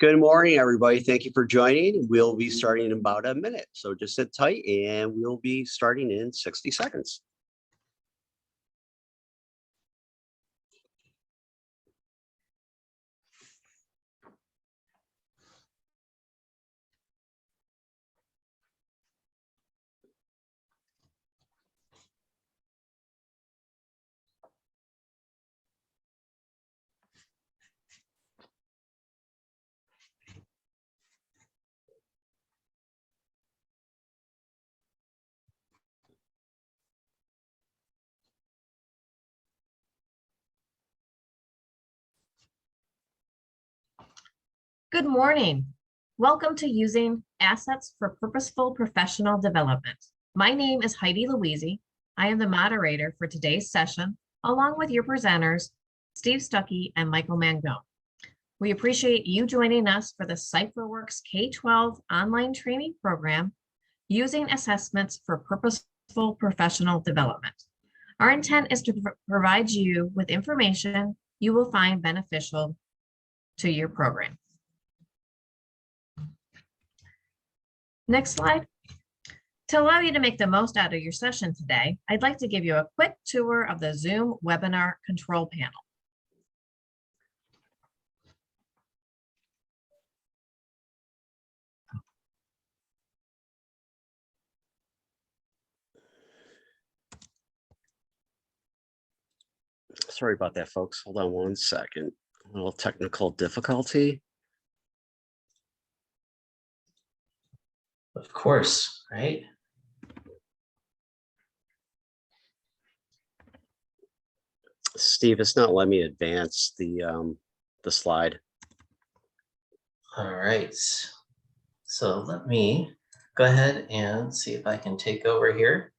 Good morning, everybody. Thank you for joining. We'll be starting in about a minute. So just sit tight and we'll be starting in 60 seconds. Good morning. Welcome to Using Assets for Purposeful Professional Development. My name is Heidi Louisi. I am the moderator for today's session, along with your presenters, Steve Stuckey and Michael Mangone. We appreciate you joining us for the CypherWorx K-12 online training program, Using Assessments for Purposeful Professional Development. Our intent is to provide you with information you will find beneficial to your program. Next slide. To allow you to make the most out of your session today, I'd like to give you a quick tour of the Zoom webinar control panel. Sorry about that, folks. Hold on one second. A little technical difficulty. Of course, right? Steve, it's not letting me advance the slide. All right. So let me go ahead and see if I can take over here.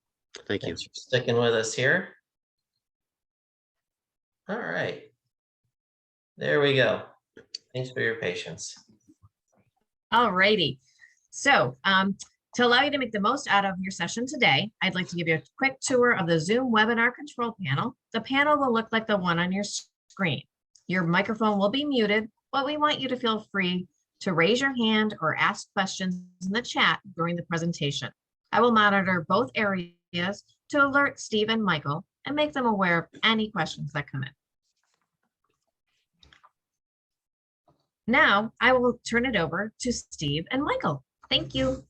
Thank you. Thanks for sticking with us here. All right. There we go. Thanks for your patience. All righty. So to allow you to make the most out of your session today, I'd like to give you a quick tour of the Zoom webinar control panel. The panel will look like the one on your screen. Your microphone will be muted, but we want you to feel free to raise your hand or ask questions in the chat during the presentation. I will monitor both areas to alert Steve and Michael and make them aware of any questions that come in. Now I will turn it over to Steve and Michael. Thank you.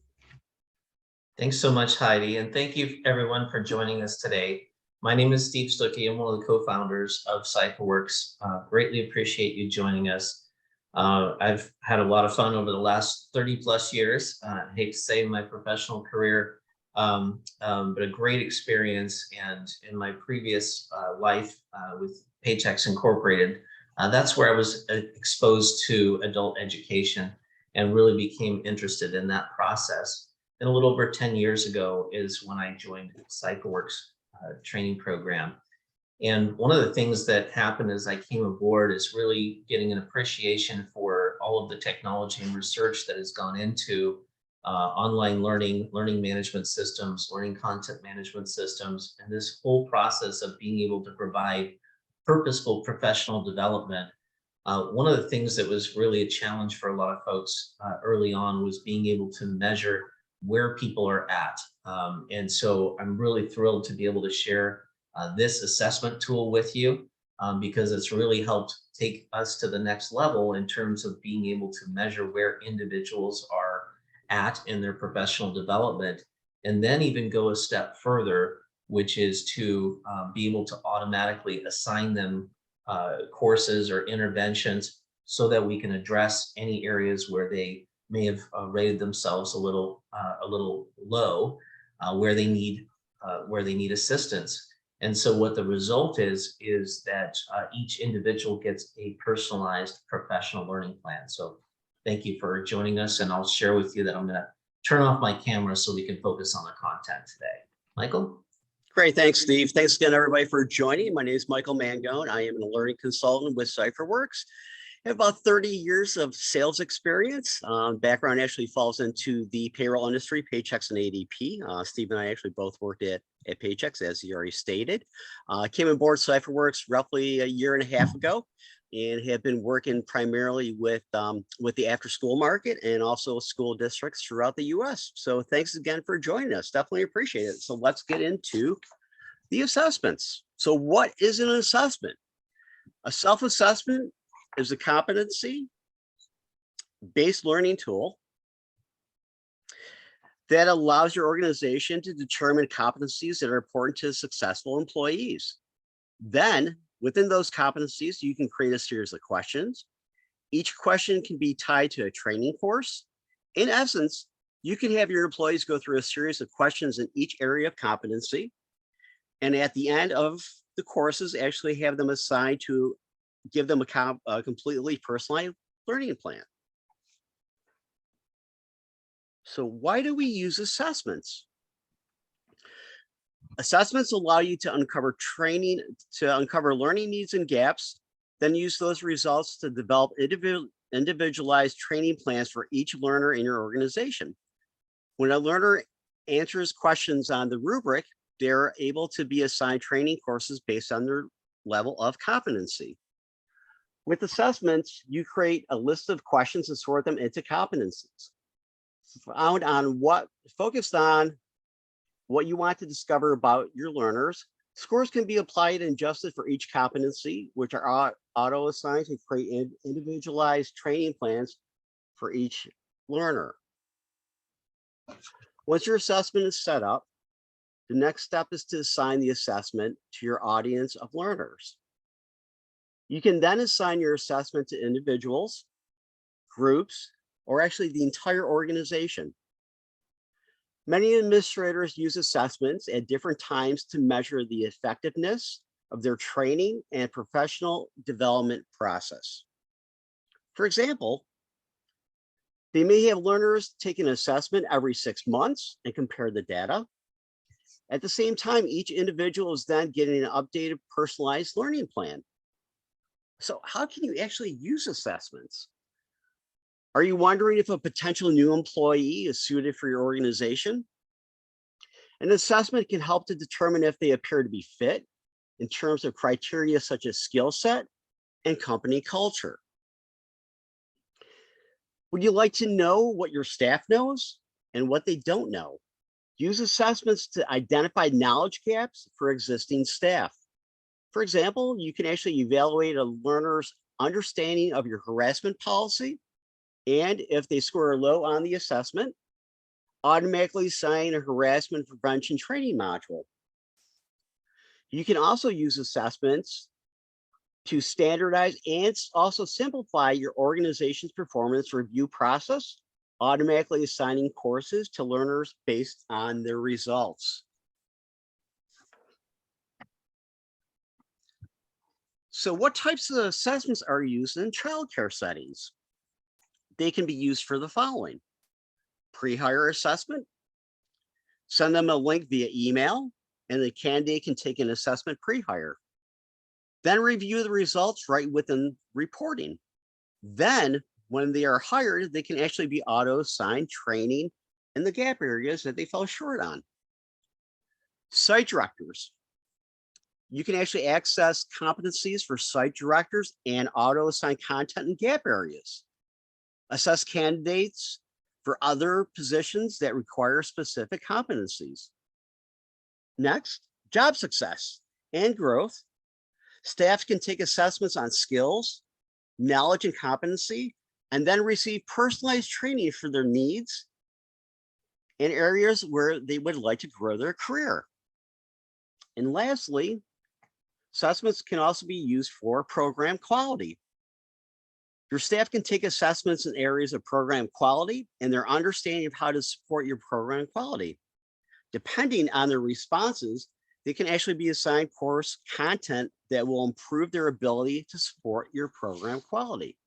Thanks so much, Heidi, and thank you everyone for joining us today. My name is Steve Stuckey. I'm one of the co-founders of CypherWorx. Greatly appreciate you joining us. I've had a lot of fun over the last 30 plus years. I hate to say my professional career, but a great experience. And in my previous life with Paychex Incorporated, that's where I was exposed to adult education and really became interested in that process. And a little over 10 years ago is when I joined CypherWorx training program. And one of the things that happened as I came aboard is really getting an appreciation for all of the technology and research that has gone into online learning, learning management systems, learning content management systems, and this whole process of being able to provide purposeful professional development. One of the things that was really a challenge for a lot of folks early on was being able to measure where people are at. And so I'm really thrilled to be able to share this assessment tool with you because it's really helped take us to the next level in terms of being able to measure where individuals are at in their professional development, and then even go a step further, which is to be able to automatically assign them courses or interventions so that we can address any areas where they may have rated themselves a little low, where they need assistance. And so what the result is that each individual gets a personalized professional learning plan. So thank you for joining us, and I'll share with you that I'm going to turn off my camera so we can focus on the content today. Michael? Great. Thanks, Steve. Thanks again, everybody, for joining. My name is Michael Mangone. I am a learning consultant with CypherWorx. I have about 30 years of sales experience. Background actually falls into the payroll industry, Paychex and ADP. Steve and I actually both worked at Paychex, as you already stated. Came on board CypherWorx roughly a year and a half ago. and have been working primarily with the after-school market and also school districts throughout the U.S. So thanks again for joining us. Definitely appreciate it. So let's get into the assessments. So what is an assessment? A self-assessment is a competency-based learning tool that allows your organization to determine competencies that are important to successful employees. Then, within those competencies, you can create a series of questions. Each question can be tied to a training course. In essence, you can have your employees go through a series of questions in each area of competency. And at the end of the courses, actually have them assigned to give them a completely personalized learning plan. So why do we use assessments? Assessments allow you to uncover learning needs and gaps, then use those results to develop individualized training plans for each learner in your organization. When a learner answers questions on the rubric, they're able to be assigned training courses based on their level of competency. With assessments, you create a list of questions and sort them into competencies. Focused on what you want to discover about your learners. Scores can be applied and adjusted for each competency, which are auto-assigned to create individualized training plans for each learner. Once your assessment is set up, the next step is to assign the assessment to your audience of learners. You can then assign your assessment to individuals, groups, or actually the entire organization. Many administrators use assessments at different times to measure the effectiveness of their training and professional development process. For example, they may have learners take an assessment every 6 months and compare the data. At the same time, each individual is then getting an updated personalized learning plan. So how can you actually use assessments? Are you wondering if a potential new employee is suited for your organization? An assessment can help to determine if they appear to be fit in terms of criteria such as skill set and company culture. Would you like to know what your staff knows and what they don't know? Use assessments to identify knowledge gaps for existing staff. For example, you can actually evaluate a learner's understanding of your harassment policy, and if they score low on the assessment, automatically assign a harassment prevention training module. You can also use assessments to standardize and also simplify your organization's performance review process, automatically assigning courses to learners based on their results. So what types of assessments are used in childcare settings? They can be used for the following: pre-hire assessment. Send them a link via email, and the candidate can take an assessment pre-hire. Then review the results right within reporting. Then, when they are hired, they can actually be auto-assigned training in the gap areas that they fell short on. Site directors. You can actually access competencies for site directors and auto-assign content in gap areas. Assess candidates for other positions that require specific competencies. Next, job success and growth. Staff can take assessments on skills, knowledge, and competency, and then receive personalized training for their needs in areas where they would like to grow their career. And lastly, assessments can also be used for program quality. Your staff can take assessments in areas of program quality and their understanding of how to support your program quality. Depending on their responses, they can actually be assigned course content that will improve their ability to support your program quality.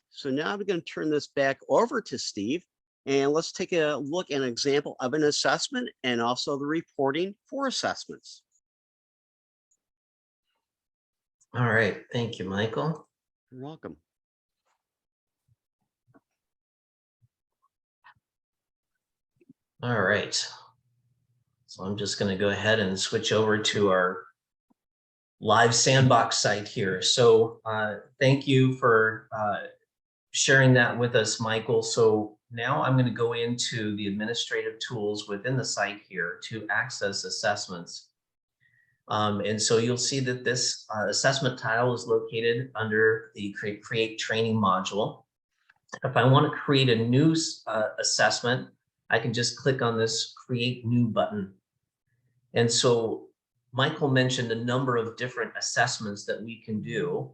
So now I'm going to turn this back over to Steve, and let's take a look at an example of an assessment and also the reporting for assessments. All right, thank you, Michael. You're welcome. All right. So I'm just going to go ahead and switch over to our live sandbox site here. So thank you for sharing that with us, Michael. So now I'm going to go into the administrative tools within the site here to access assessments. And so you'll see that this assessment tile is located under the create training module. If I want to create a new assessment, I can just click on this create new button. And so Michael mentioned a number of different assessments that we can do.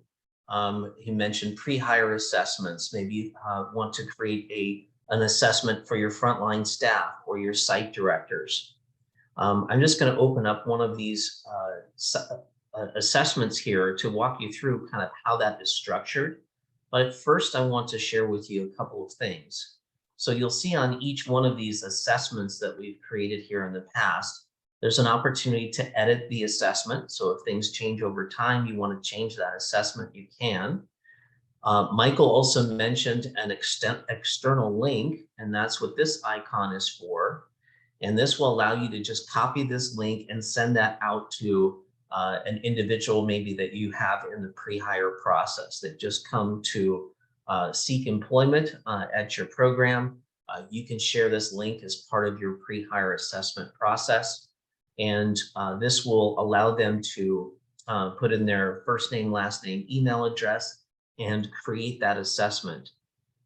He mentioned pre-hire assessments. Maybe you want to create an assessment for your frontline staff or your site directors. I'm just going to open up one of these assessments here to walk you through kind of how that is structured. But first, I want to share with you a couple of things. So you'll see on each one of these assessments that we've created here in the past, there's an opportunity to edit the assessment. So if things change over time, you want to change that assessment, you can. Michael also mentioned an external link, and that's what this icon is for. And this will allow you to just copy this link and send that out to an individual maybe that you have in the pre-hire process that just come to seek employment at your program. You can share this link as part of your pre-hire assessment process. And this will allow them to put in their first name, last name, email address, and create that assessment.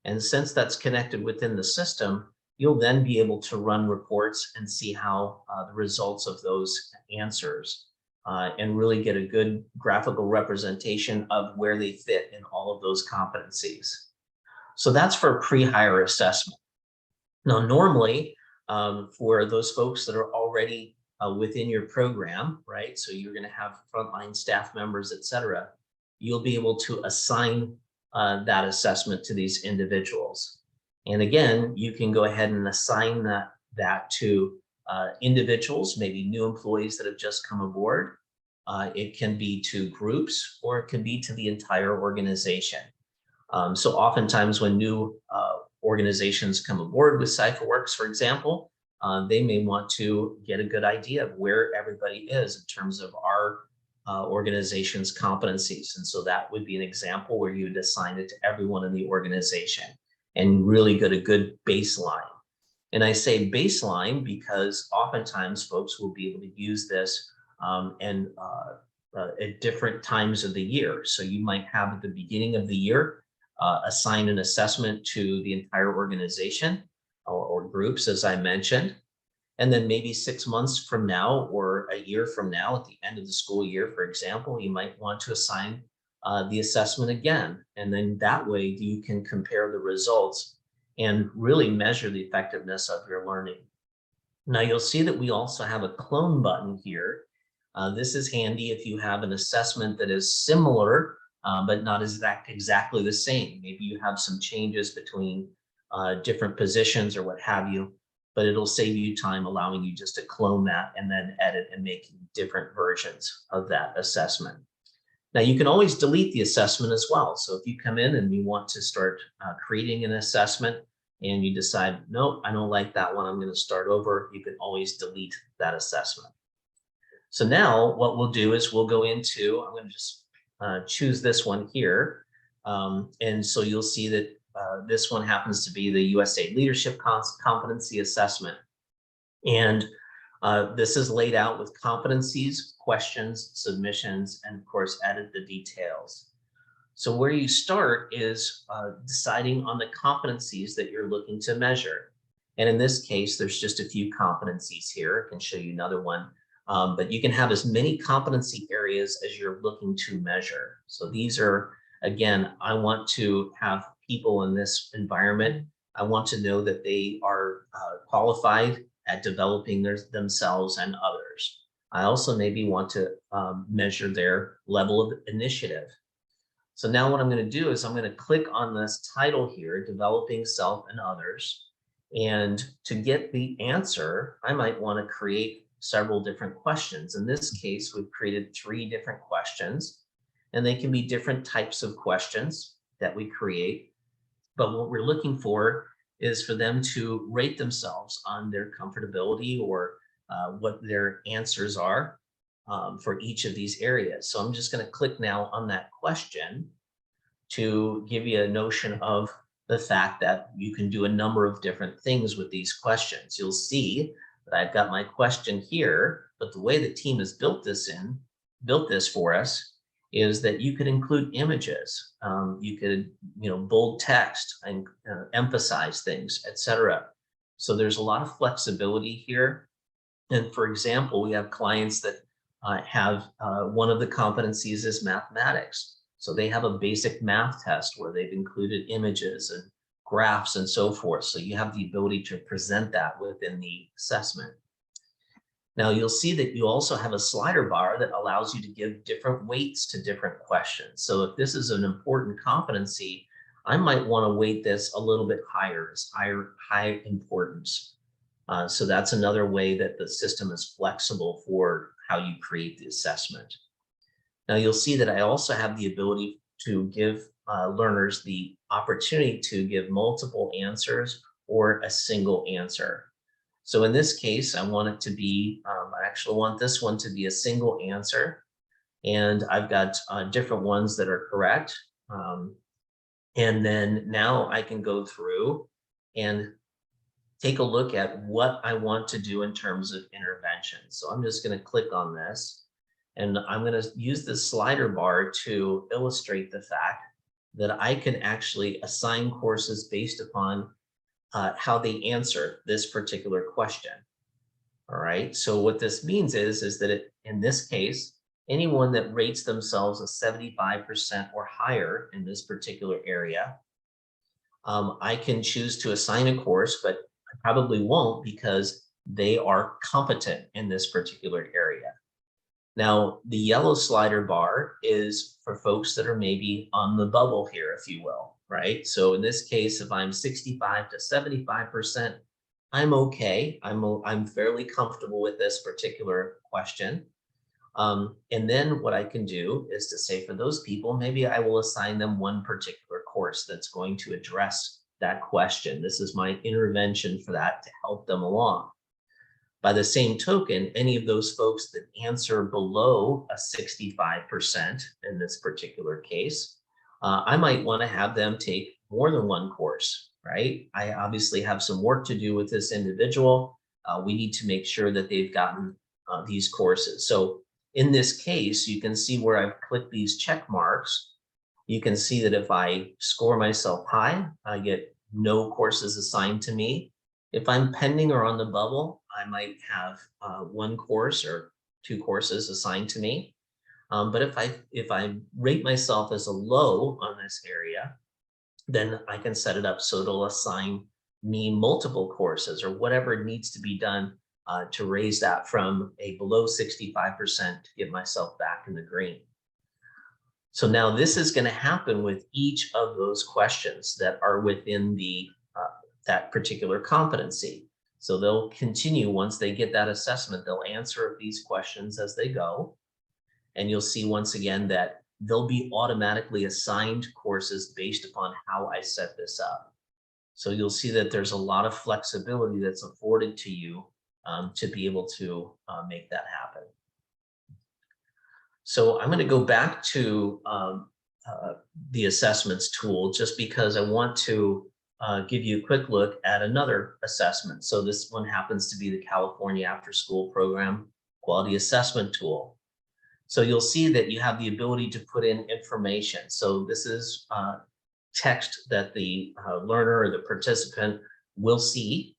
And since that's connected within the system, you'll then be able to run reports and see how the results of those answers and really get a good graphical representation of where they fit in all of those competencies. So that's for pre-hire assessment. Now, normally for those folks that are already within your program, right? So you're going to have frontline staff members, et cetera. You'll be able to assign that assessment to these individuals. And again, you can go ahead and assign that to individuals, maybe new employees that have just come aboard. It can be to groups, or it can be to the entire organization. So oftentimes when new organizations come aboard with CypherWorx, for example, they may want to get a good idea of where everybody is in terms of our organization's competencies. And so that would be an example where you'd assign it to everyone in the organization and really get a good baseline. And I say baseline because oftentimes folks will be able to use this at different times of the year. So you might have at the beginning of the year, assign an assessment to the entire organization or groups, as I mentioned. And then maybe 6 months from now or a year from now, at the end of the school year, for example, you might want to assign the assessment again. And then that way you can compare the results and really measure the effectiveness of your learning. Now you'll see that we also have a clone button here. This is handy if you have an assessment that is similar, but not exactly the same. Maybe you have some changes between different positions or what have you, but it'll save you time, allowing you just to clone that and then edit and make different versions of that assessment. Now you can always delete the assessment as well. So if you come in and you want to start creating an assessment and you decide, nope, I don't like that one, I'm going to start over, you can always delete that assessment. So now what we'll do is we'll go into, I'm going to just choose this one here. And so you'll see that this one happens to be the USA Leadership Competency Assessment. And this is laid out with competencies, questions, submissions, and of course, edit the details. So where you start is deciding on the competencies that you're looking to measure. And in this case, there's just a few competencies here. I can show you another one. But you can have as many competency areas as you're looking to measure. So these are, again, I want to have people in this environment. I want to know that they are qualified at developing themselves and others. I also maybe want to measure their level of initiative. So now what I'm going to do is I'm going to click on this title here, Developing Self and Others. And to get the answer, I might want to create several different questions. In this case, we've created 3 different questions, and they can be different types of questions that we create. But what we're looking for is for them to rate themselves on their comfortability or what their answers are. for each of these areas. So I'm just going to click now on that question to give you a notion of the fact that you can do a number of different things with these questions. You'll see that I've got my question here, but the way the team has built this for us is that you could include images. You could, bold text and emphasize things, etc. So there's a lot of flexibility here. And for example, we have clients that have one of the competencies is mathematics. So they have a basic math test where they've included images and graphs and so forth. So you have the ability to present that within the assessment. Now you'll see that you also have a slider bar that allows you to give different weights to different questions. So if this is an important competency, I might want to weight this a little bit higher, as high importance. So that's another way that the system is flexible for how you create the assessment. Now you'll see that I also have the ability to give learners the opportunity to give multiple answers or a single answer. So in this case, I want it to be, I actually want this one to be a single answer. And I've got different ones that are correct. And then now I can go through and take a look at what I want to do in terms of intervention. So I'm just going to click on this. And I'm going to use this slider bar to illustrate the fact that I can actually assign courses based upon how they answer this particular question. All right. So what this means is that in this case, anyone that rates themselves a 75% or higher in this particular area, I can choose to assign a course, but I probably won't because they are competent in this particular area. Now, the yellow slider bar is for folks that are maybe on the bubble here, if you will, right? So in this case, if I'm 65 to 75%, I'm okay. I'm fairly comfortable with this particular question. And then what I can do is to say for those people, maybe I will assign them one particular course that's going to address that question. This is my intervention for that to help them along. By the same token, any of those folks that answer below a 65% in this particular case, I might want to have them take more than one course, right? I obviously have some work to do with this individual. We need to make sure that they've gotten these courses. So in this case, you can see where I've clicked these check marks. You can see that if I score myself high, I get no courses assigned to me. If I'm pending or on the bubble, I might have one course or two courses assigned to me. But if I rate myself as a low on this area, then I can set it up so it'll assign me multiple courses or whatever needs to be done to raise that from a below 65% to get myself back in the green. So now this is going to happen with each of those questions that are within the that particular competency. So they'll continue once they get that assessment, they'll answer these questions as they go. And you'll see once again that they'll be automatically assigned courses based upon how I set this up. So you'll see that there's a lot of flexibility that's afforded to you to be able to make that happen. So I'm going to go back to the assessments tool just because I want to give you a quick look at another assessment. So this one happens to be the California After School Program Quality Assessment Tool. So you'll see that you have the ability to put in information. So this is text that the learner or the participant will see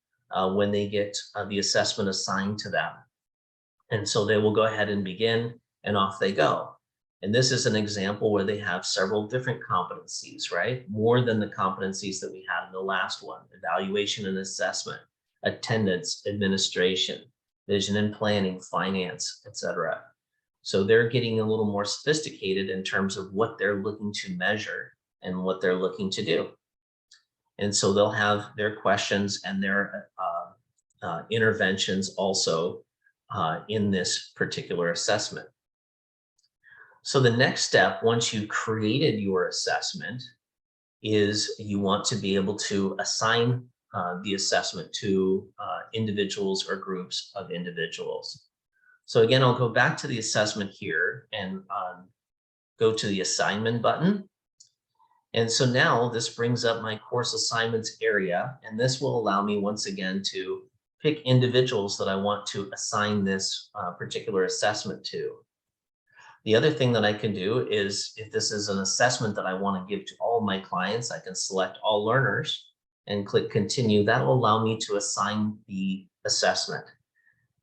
when they get the assessment assigned to them. And so they will go ahead and begin, and off they go. And this is an example where they have several different competencies, right? More than the competencies that we had in the last one: evaluation and assessment, attendance, administration, vision and planning, finance, etc. So they're getting a little more sophisticated in terms of what they're looking to measure and what they're looking to do. And so they'll have their questions and their interventions also in this particular assessment. So the next step, once you've created your assessment, is you want to be able to assign the assessment to individuals or groups of individuals. So again, I'll go back to the assessment here and go to the assignment button. And so now this brings up my course assignments area, and this will allow me once again to pick individuals that I want to assign this particular assessment to. The other thing that I can do is, if this is an assessment that I want to give to all my clients, I can select all learners and click continue. That will allow me to assign the assessment.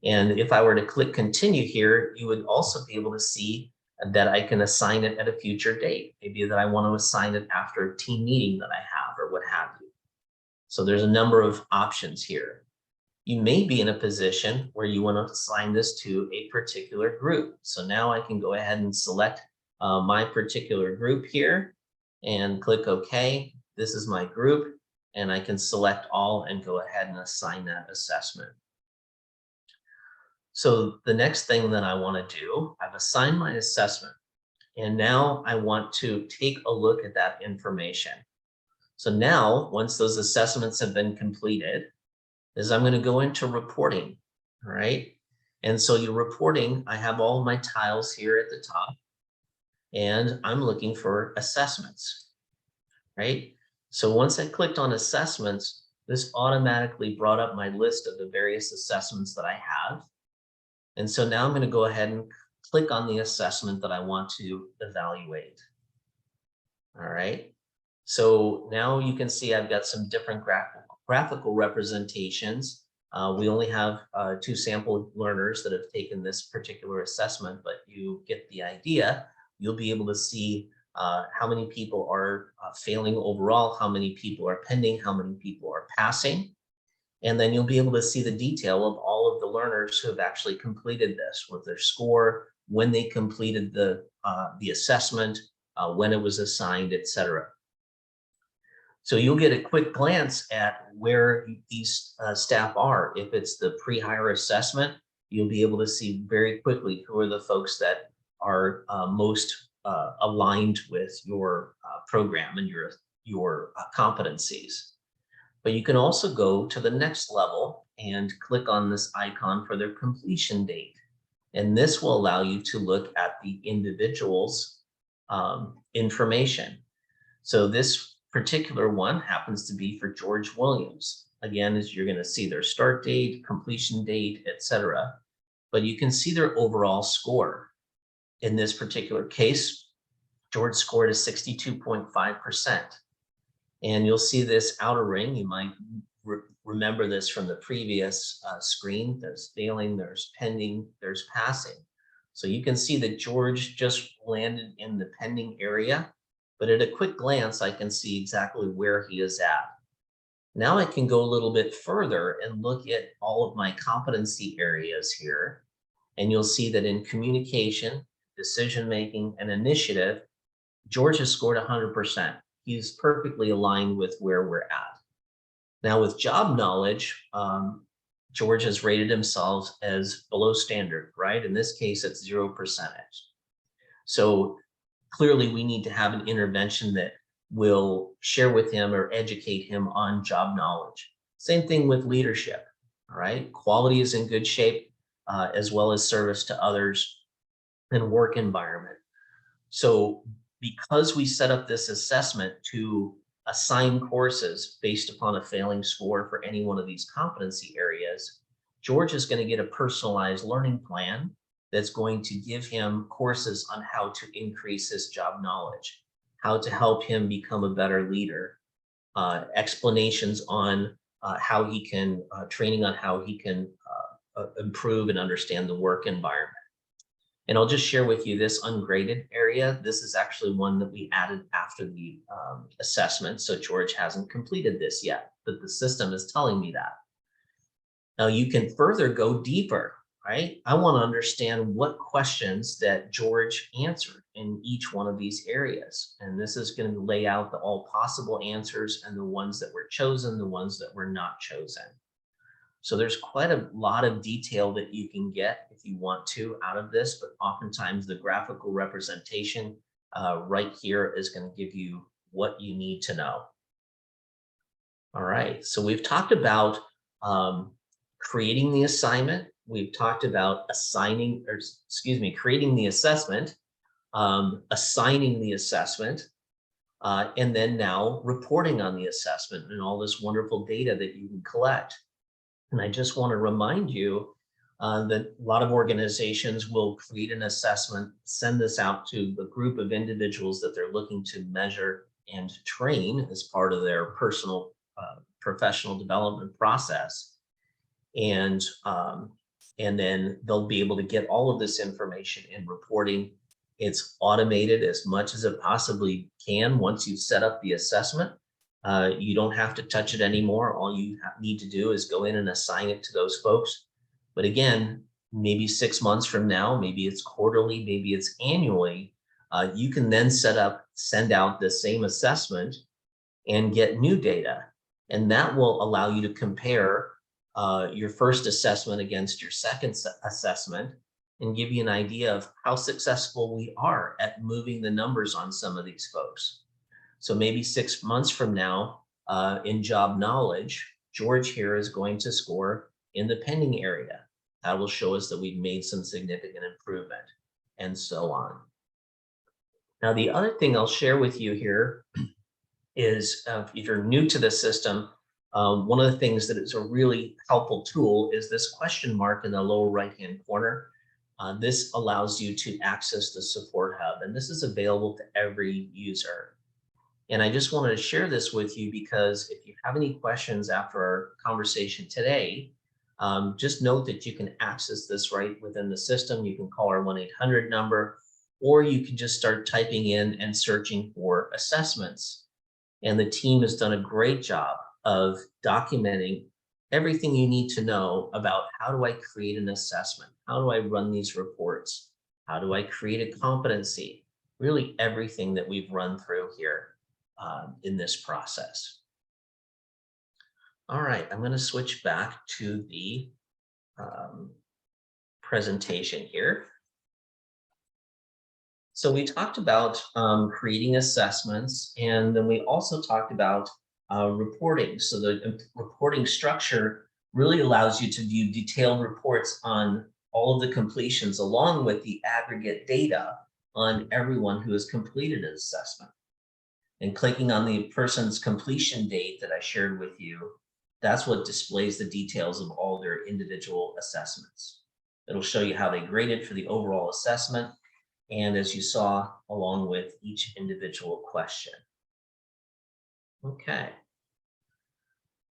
And if I were to click continue here, you would also be able to see that I can assign it at a future date. Maybe that I want to assign it after a team meeting that I have or what have you. So there's a number of options here. You may be in a position where you want to assign this to a particular group. So now I can go ahead and select my particular group here and click OK. This is my group, and I can select all and go ahead and assign that assessment. So the next thing that I want to do, I've assigned my assessment, and now I want to take a look at that information. So now, once those assessments have been completed, is I'm going to go into reporting, all right? And so your reporting, I have all of my tiles here at the top, and I'm looking for assessments, right? So once I clicked on assessments, this automatically brought up my list of the various assessments that I have. And so now I'm going to go ahead and click on the assessment that I want to evaluate. All right. So now you can see I've got some different graphical representations. We only have 2 sample learners that have taken this particular assessment, but you get the idea. You'll be able to see how many people are failing overall, how many people are pending, how many people are passing. And then you'll be able to see the detail of all of the learners who have actually completed this, with their score, when they completed the assessment, when it was assigned, etc. So you'll get a quick glance at where these staff are. If it's the pre-hire assessment, you'll be able to see very quickly who are the folks that are most aligned with your program and your competencies. But you can also go to the next level and click on this icon for their completion date. And this will allow you to look at the individual's information. So this particular one happens to be for George Williams. Again, as you're going to see their start date, completion date, etc. But you can see their overall score. In this particular case, George scored a 62.5%. And you'll see this outer ring. You might remember this from the previous screen. There's failing, there's pending, there's passing. So you can see that George just landed in the pending area, but at a quick glance, I can see exactly where he is at. Now I can go a little bit further and look at all of my competency areas here. And you'll see that in communication, decision-making, and initiative, George has scored 100%. He's perfectly aligned with where we're at. Now with job knowledge, George has rated himself as below standard, right? In this case, it's 0%. So clearly we need to have an intervention that will share with him or educate him on job knowledge. Same thing with leadership, all right? Quality is in good shape, as well as service to others and work environment. So because we set up this assessment to assign courses based upon a failing score for any one of these competency areas, George is going to get a personalized learning plan that's going to give him courses on how to increase his job knowledge, how to help him become a better leader, explanations on how he can, training on how he can improve and understand the work environment. And I'll just share with you this ungraded area. This is actually one that we added after the assessment. So George hasn't completed this yet, but the system is telling me that. Now you can further go deeper, right? I want to understand what questions that George answered in each one of these areas. And this is going to lay out the all possible answers and the ones that were chosen, the ones that were not chosen. So there's quite a lot of detail that you can get if you want to out of this, but oftentimes the graphical representation right here is going to give you what you need to know. All right, so we've talked about creating the assignment, we've talked about creating the assessment, assigning the assessment, and then now reporting on the assessment and all this wonderful data that you can collect. And I just want to remind you that a lot of organizations will create an assessment, send this out to the group of individuals that they're looking to measure and train as part of their personal professional development process. And then they'll be able to get all of this information in reporting. It's automated as much as it possibly can. Once you set up the assessment, you don't have to touch it anymore. All you need to do is go in and assign it to those folks. But again, maybe 6 months from now, maybe it's quarterly, maybe it's annually, you can then send out the same assessment and get new data. And that will allow you to compare your first assessment against your second assessment and give you an idea of how successful we are at moving the numbers on some of these folks. So maybe 6 months from now, in job knowledge, George here is going to score in the pending area. That will show us that we've made some significant improvement, and so on. Now, the other thing I'll share with you here is if you're new to the system, one of the things that is a really helpful tool is this question mark in the lower right-hand corner. This allows you to access the support hub, and this is available to every user. And I just wanted to share this with you because if you have any questions after our conversation today, just note that you can access this right within the system. You can call our 1-800 number, or you can just start typing in and searching for assessments. And the team has done a great job of documenting everything you need to know about how do I create an assessment? How do I run these reports? How do I create a competency? Really everything that we've run through here in this process. All right, I'm going to switch back to the presentation here. So we talked about creating assessments, and then we also talked about reporting. So the reporting structure really allows you to view detailed reports on all of the completions along with the aggregate data on everyone who has completed an assessment. And clicking on the person's completion date that I shared with you, that's what displays the details of all their individual assessments. It'll show you how they graded for the overall assessment, and as you saw, along with each individual question. Okay.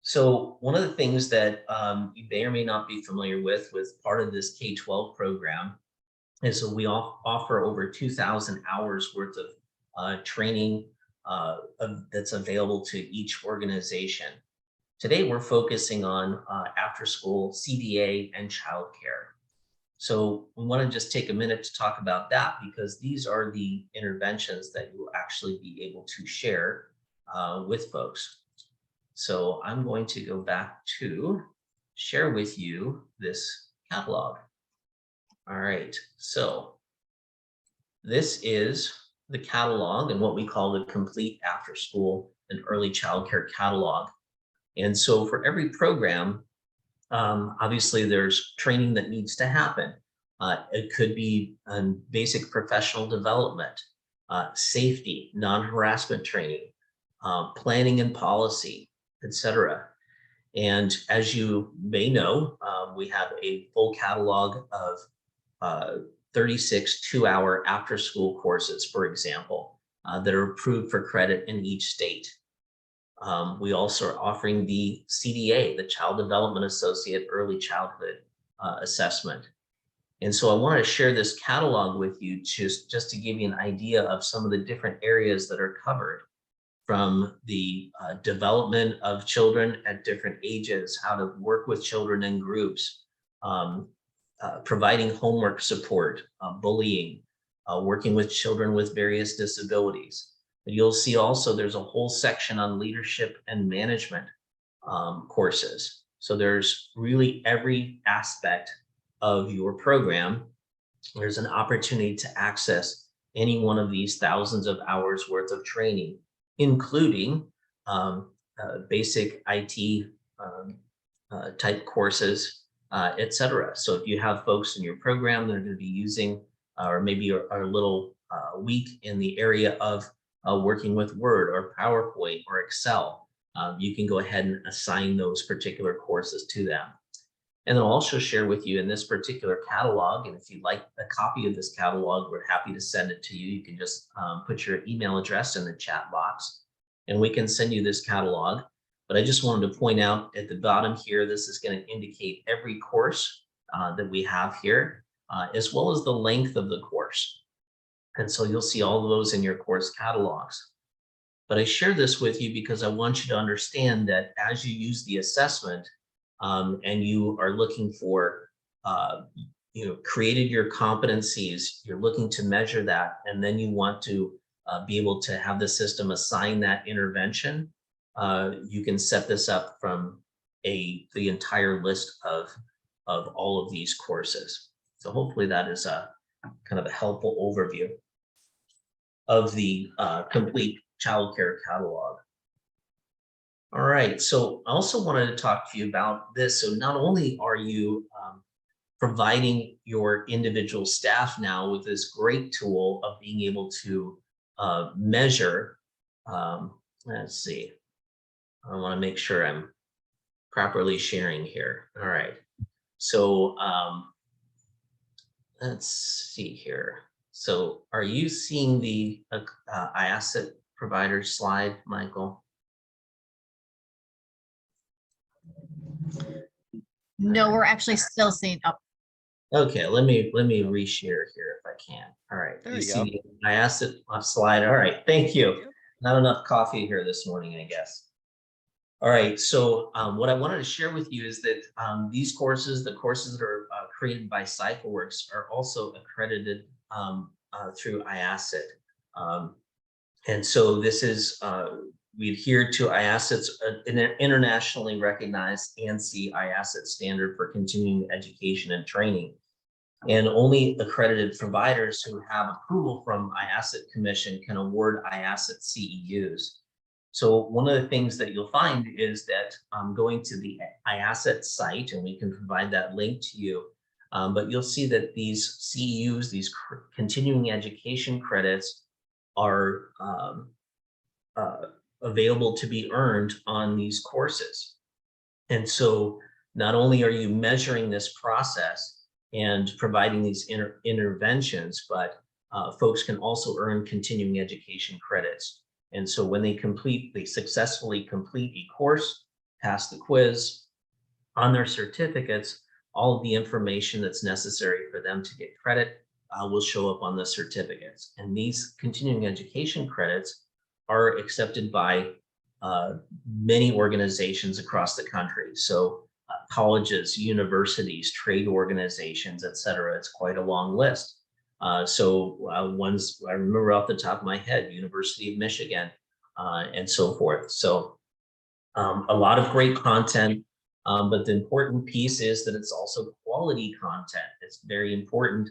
So one of the things that you may or may not be familiar with part of this K-12 program is that we offer over 2,000 hours worth of training that's available to each organization. Today, we're focusing on after-school CDA and childcare. So we want to just take a minute to talk about that because these are the interventions that you will actually be able to share with folks. So I'm going to go back to share with you this catalog. All right, so this is the catalog and what we call the complete after school and early childcare catalog. And so for every program, obviously there's training that needs to happen. It could be basic professional development, safety, non-harassment training, planning and policy, etc. And as you may know, we have a full catalog of 36 two-hour after-school courses, for example, that are approved for credit in each state. We also are offering the CDA, the Child Development Associate Early Childhood Assessment. And so I want to share this catalog with you just to give you an idea of some of the different areas that are covered, from the development of children at different ages, how to work with children in groups, providing homework support, bullying, working with children with various disabilities. But you'll see also there's a whole section on leadership and management courses. So there's really every aspect of your program. There's an opportunity to access any one of these thousands of hours worth of training, including basic IT type courses, etc. So if you have folks in your program that are going to be using or maybe are a little weak in the area of working with Word or PowerPoint or Excel, you can go ahead and assign those particular courses to them. And then I'll also share with you in this particular catalog, and if you'd like a copy of this catalog, we're happy to send it to you. You can just put your email address in the chat box, and we can send you this catalog. But I just wanted to point out at the bottom here, this is going to indicate every course that we have here, as well as the length of the course. And so you'll see all of those in your course catalogs. But I share this with you because I want you to understand that as you use the assessment and you are looking for, created your competencies, you're looking to measure that, and then you want to be able to have the system assign that intervention, you can set this up from the entire list of all of these courses. So hopefully that is a kind of a helpful overview of the complete childcare catalog. All right, so I also wanted to talk to you about this. So not only are you providing your individual staff now with this great tool of being able to measure, let's see, I want to make sure I'm properly sharing here. All right, so let's see here. So are you seeing the iAsset provider slide, Michael? No, we're actually still seeing up. Okay, let me reshare here if I can. All right, There you see go. the iAsset slide. All right, thank you. Not enough coffee here this morning, I guess. All right, so what I wanted to share with you is that these courses, the courses that are created by CypherWorx, are also accredited through iAsset. And so this is, we adhere to iAsset's internationally recognized ANSI iAsset standard for continuing education and training. And only accredited providers who have approval from iAsset Commission can award iAsset CEUs. So one of the things that you'll find is that going to the iAsset site, and we can provide that link to you, but you'll see that these CEUs, these continuing education credits, are available to be earned on these courses. And so not only are you measuring this process and providing these interventions, but folks can also earn continuing education credits. And so when they successfully complete a course, pass the quiz, on their certificates, all of the information that's necessary for them to get credit will show up on the certificates. And these continuing education credits are accepted by many organizations across the country. So colleges, universities, trade organizations, et cetera. It's quite a long list. Ones I remember off the top of my head, University of Michigan, and so forth. So a lot of great content, but the important piece is that it's also quality content. It's very important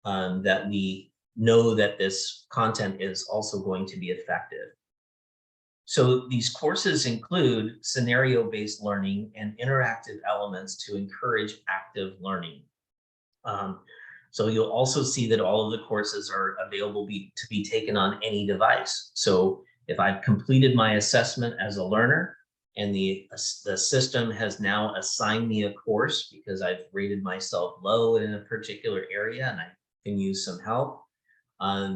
that we know that this content is also going to be effective. So these courses include scenario-based learning and interactive elements to encourage active learning. So you'll also see that all of the courses are available to be taken on any device. So if I've completed my assessment as a learner and the system has now assigned me a course because I've rated myself low in a particular area and I can use some help,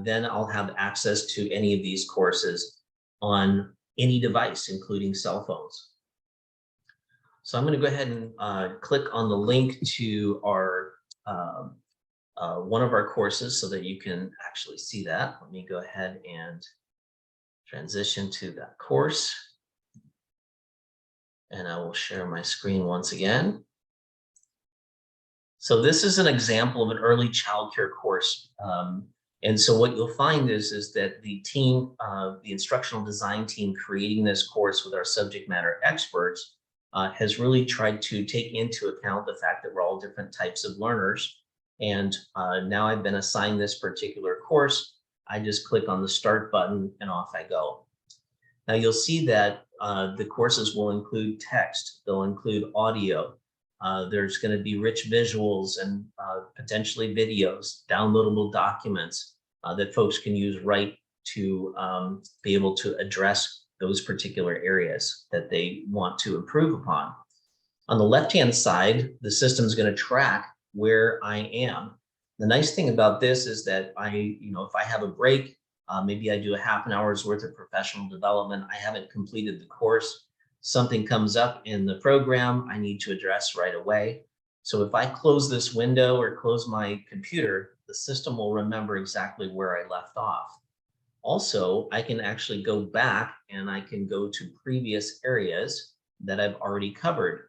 then I'll have access to any of these courses on any device, including cell phones. So I'm going to go ahead and click on the link to our one of our courses so that you can actually see that. Let me go ahead and transition to that course. And I will share my screen once again. So this is an example of an early childcare course. And so what you'll find is that the team, the instructional design team creating this course with our subject matter experts has really tried to take into account the fact that we're all different types of learners. And now I've been assigned this particular course. I just click on the start button and off I go. Now you'll see that the courses will include text, they'll include audio, There's going to be rich visuals and potentially videos, downloadable documents that folks can use right to be able to address those particular areas that they want to improve upon. On the left-hand side, the system is going to track where I am. The nice thing about this is that if I have a break, maybe I do a half an hour's worth of professional development, I haven't completed the course, something comes up in the program I need to address right away. So if I close this window or close my computer, the system will remember exactly where I left off. Also, I can actually go back and I can go to previous areas that I've already covered.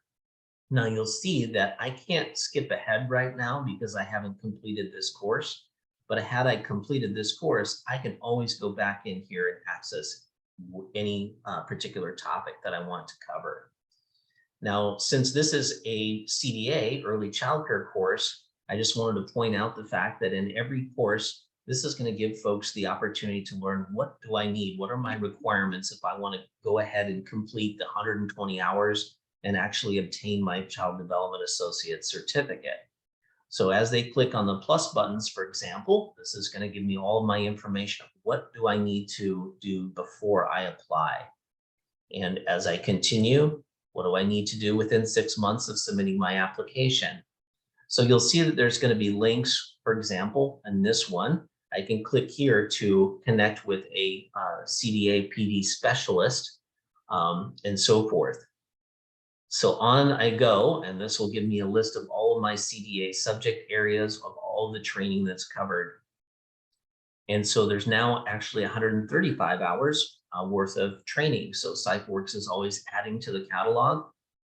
Now you'll see that I can't skip ahead right now because I haven't completed this course. But had I completed this course, I can always go back in here and access any particular topic that I want to cover. Now, since this is a CDA, early childcare course, I just wanted to point out the fact that in every course, this is going to give folks the opportunity to learn, what do I need? What are my requirements if I want to go ahead and complete the 120 hours and actually obtain my Child Development Associate certificate? So as they click on the plus buttons, for example, this is going to give me all of my information. What do I need to do before I apply? And as I continue, what do I need to do within 6 months of submitting my application? So you'll see that there's going to be links, for example, in this one. I can click here to connect with a CDA PD specialist and so forth. So on I go, and this will give me a list of all of my CDA subject areas of all the training that's covered. And so there's now actually 135 hours worth of training. So CypherWorx is always adding to the catalog.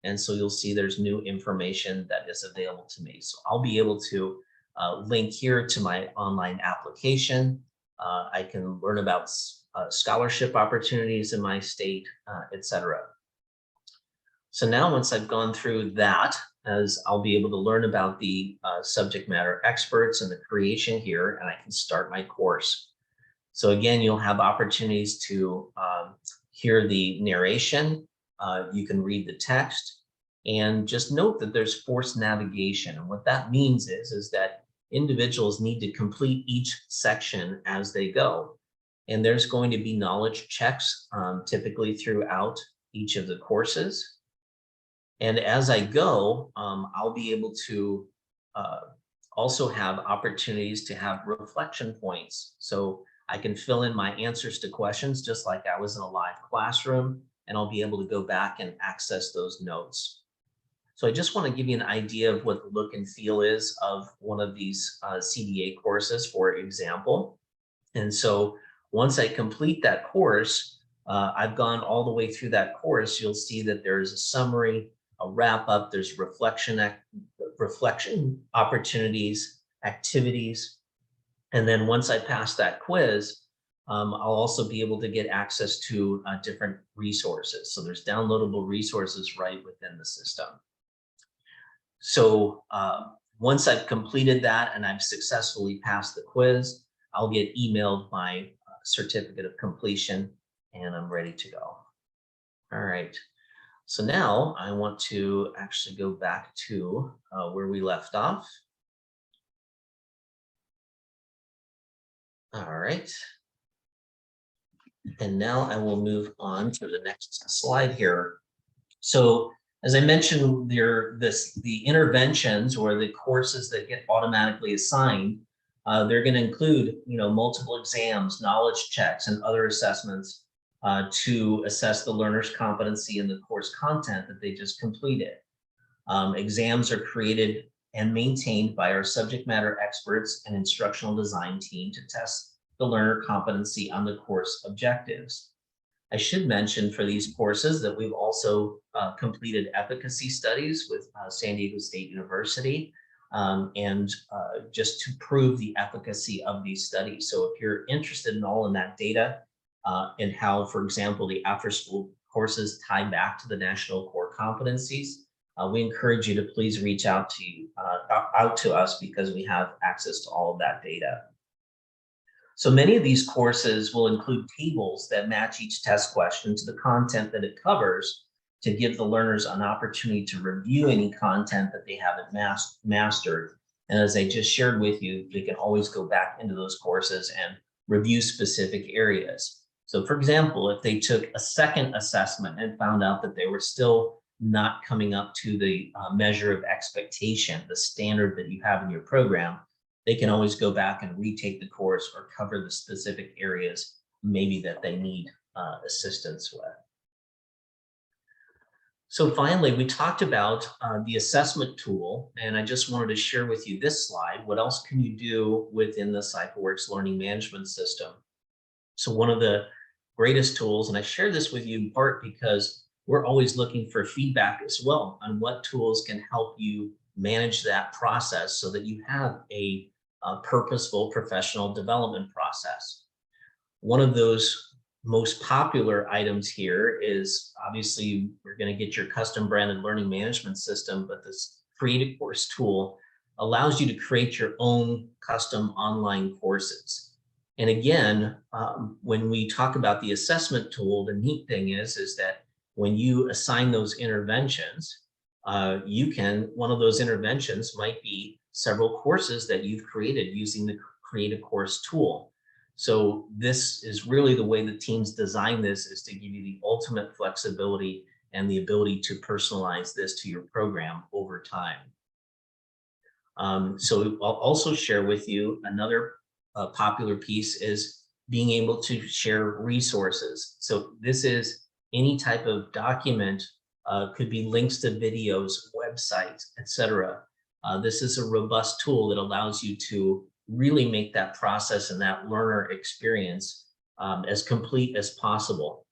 And so you'll see there's new information that is available to me. So I'll be able to link here to my online application. I can learn about scholarship opportunities in my state, etc. So now once I've gone through that, as I'll be able to learn about the subject matter experts and the creation here, and I can start my course. So again, you'll have opportunities to hear the narration. You can read the text, and just note that there's forced navigation. And what that means is that individuals need to complete each section as they go. And there's going to be knowledge checks typically throughout each of the courses. And as I go, I'll be able to also have opportunities to have reflection points. So I can fill in my answers to questions just like I was in a live classroom, and I'll be able to go back and access those notes. So I just want to give you an idea of what the look and feel is of one of these CDA courses, for example. And so once I complete that course, I've gone all the way through that course. You'll see that there's a summary, a wrap up, there's reflection opportunities, activities. And then once I pass that quiz, I'll also be able to get access to different resources. So there's downloadable resources right within the system. So once I've completed that and I've successfully passed the quiz, I'll get emailed my certificate of completion, and I'm ready to go. All right. So now I want to actually go back to where we left off. All right. And now I will move on to the next slide here. So as I mentioned, the interventions or the courses that get automatically assigned, they're going to include, multiple exams, knowledge checks, and other assessments to assess the learner's competency in the course content that they just completed. Exams are created and maintained by our subject matter experts and instructional design team to test the learner competency on the course objectives. I should mention for these courses that we've also completed efficacy studies with San Diego State University, and just to prove the efficacy of these studies. So if you're interested in all in that data and how, for example, the after-school courses tie back to the national core competencies, we encourage you to please reach out to us because we have access to all of that data. So many of these courses will include tables that match each test question to the content that it covers. to give the learners an opportunity to review any content that they haven't mastered. And as I just shared with you, they can always go back into those courses and review specific areas. So for example, if they took a second assessment and found out that they were still not coming up to the measure of expectation, the standard that you have in your program, they can always go back and retake the course or cover the specific areas maybe that they need assistance with. So finally, we talked about the assessment tool, and I just wanted to share with you this slide. What else can you do within the CypherWorx learning management system? So one of the greatest tools, and I share this with you in part because we're always looking for feedback as well on what tools can help you manage that process so that you have a purposeful professional development process. One of those most popular items here is obviously we're going to get your custom branded learning management system, but this Create a Course tool allows you to create your own custom online courses. And again, when we talk about the assessment tool, the neat thing is that when you assign those interventions, one of those interventions might be several courses that you've created using the Create a Course tool. So this is really the way the teams design this, is to give you the ultimate flexibility and the ability to personalize this to your program over time. So I'll also share with you another popular piece is being able to share resources. So this is any type of document, could be links to videos, websites, etc. This is a robust tool that allows you to really make that process and that learner experience as complete as possible.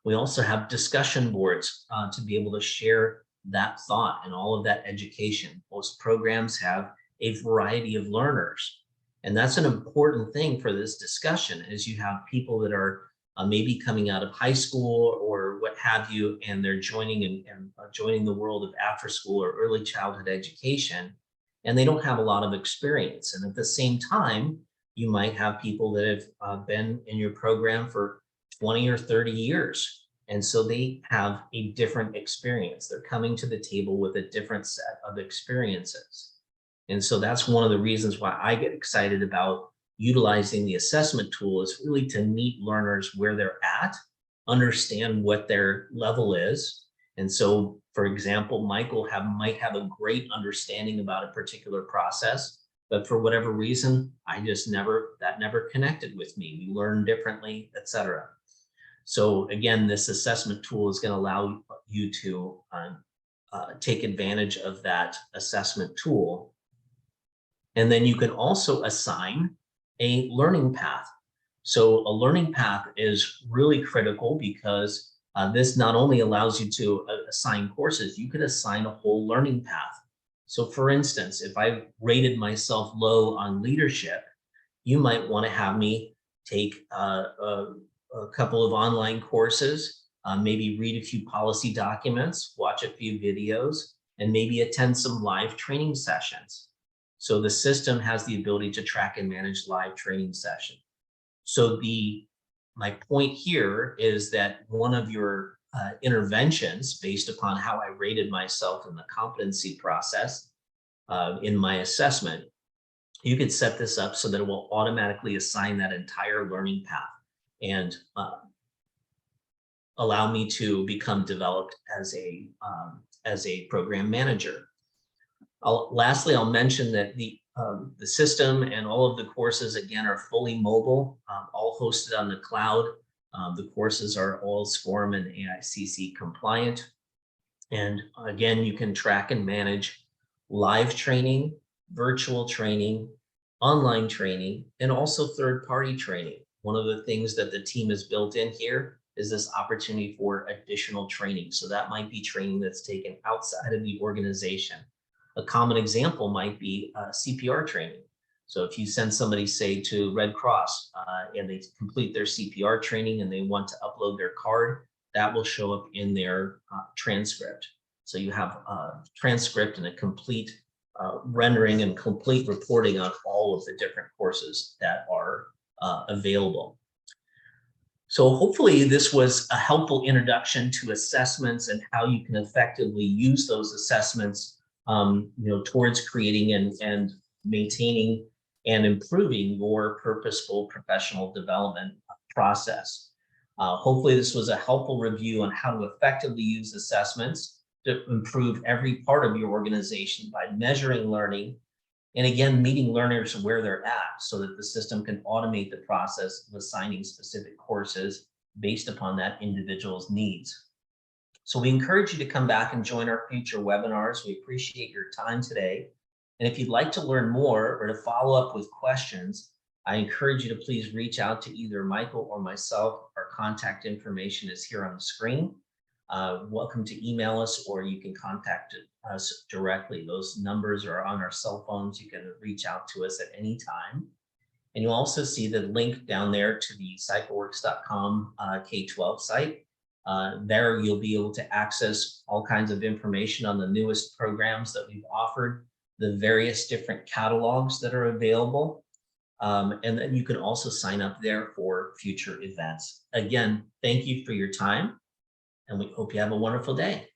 We also have discussion boards to be able to share that thought and all of that education. Most programs have a variety of learners, and that's an important thing for this discussion, is you have people that are maybe coming out of high school or what have you, and they're joining joining the world of after school or early childhood education, and they don't have a lot of experience. And at the same time, you might have people that have been in your program for 20 or 30 years. And so they have a different experience. They're coming to the table with a different set of experiences. And so that's one of the reasons why I get excited about utilizing the assessment tool, is really to meet learners where they're at, understand what their level is. And so, for example, Michael might have a great understanding about a particular process, but for whatever reason, that never connected with me. We learn differently, etc. So again, this assessment tool is going to allow you to take advantage of that assessment tool. And then you can also assign a learning path. So a learning path is really critical because this not only allows you to assign courses, you could assign a whole learning path. So for instance, if I rated myself low on leadership, you might want to have me take a couple of online courses, maybe read a few policy documents, watch a few videos, and maybe attend some live training sessions. So the system has the ability to track and manage live training sessions. So my point here is that one of your interventions, based upon how I rated myself in the competency process in my assessment, you could set this up so that it will automatically assign that entire learning path and allow me to become developed as a program manager. Lastly, I'll mention that the system and all of the courses, again, are fully mobile, all hosted on the cloud. The courses are all SCORM and AICC compliant. And again, you can track and manage live training, virtual training, online training, and also third-party training. One of the things that the team has built in here is this opportunity for additional training. So that might be training that's taken outside of the organization. A common example might be CPR training. So if you send somebody, say, to Red Cross and they complete their CPR training and they want to upload their card, that will show up in their transcript. So you have a transcript and a complete rendering and complete reporting on all of the different courses that are available. So hopefully this was a helpful introduction to assessments and how you can effectively use those assessments, towards creating and maintaining and improving your purposeful professional development process. Hopefully this was a helpful review on how to effectively use assessments to improve every part of your organization by measuring learning, and again, meeting learners where they're at so that the system can automate the process of assigning specific courses based upon that individual's needs. So we encourage you to come back and join our future webinars. We appreciate your time today. And if you'd like to learn more or to follow up with questions, I encourage you to please reach out to either Michael or myself. Our contact information is here on the screen. Welcome to email us, or you can contact us directly. Those numbers are on our cell phones. You can reach out to us at any time. And you'll also see the link down there to the CypherWorx.com K-12 site. There you'll be able to access all kinds of information on the newest programs that we've offered, the various different catalogs that are available. And then you can also sign up there for future events. Again, thank you for your time, and we hope you have a wonderful day.